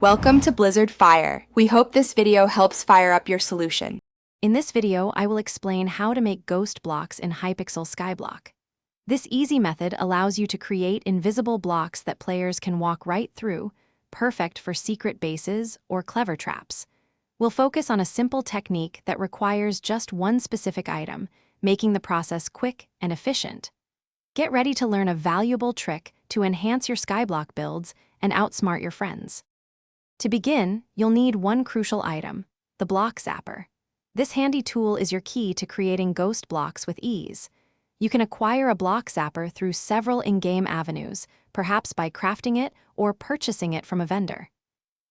Welcome to Blizzard Fire. We hope this video helps fire up your solution. In this video, I will explain how to make ghost blocks in Hypixel Skyblock. This easy method allows you to create invisible blocks that players can walk right through, perfect for secret bases or clever traps. We'll focus on a simple technique that requires just one specific item, making the process quick and efficient. Get ready to learn a valuable trick to enhance your Skyblock builds and outsmart your friends. To begin, you'll need one crucial item, the block zapper. This handy tool is your key to creating ghost blocks with ease. You can acquire a block zapper through several in-game avenues, perhaps by crafting it or purchasing it from a vendor.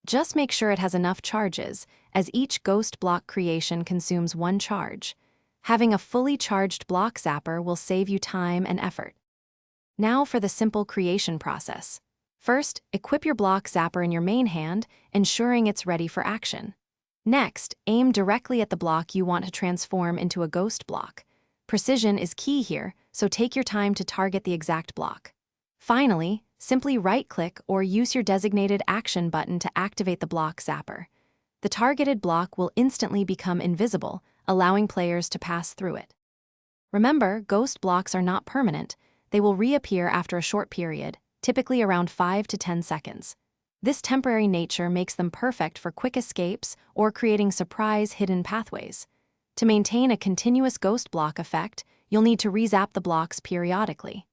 Just make sure it has enough charges, as each ghost block creation consumes one charge. Having a fully charged block zapper will save you time and effort. Now for the simple creation process. First, equip your block zapper in your main hand, ensuring it's ready for action. Next, aim directly at the block you want to transform into a ghost block. Precision is key here, so take your time to target the exact block. Finally, simply right-click or use your designated action button to activate the block zapper. The targeted block will instantly become invisible, allowing players to pass through it. Remember, ghost blocks are not permanent. They will reappear after a short period, typically around 5 to 10 seconds. This temporary nature makes them perfect for quick escapes or creating surprise hidden pathways. To maintain a continuous ghost block effect, you'll need to re-zap the blocks periodically.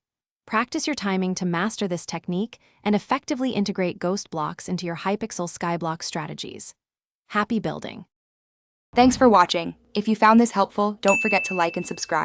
Practice your timing to master this technique and effectively integrate ghost blocks into your Hypixel Skyblock strategies. Happy building! Thanks for watching. If you found this helpful, don't forget to like and subscribe.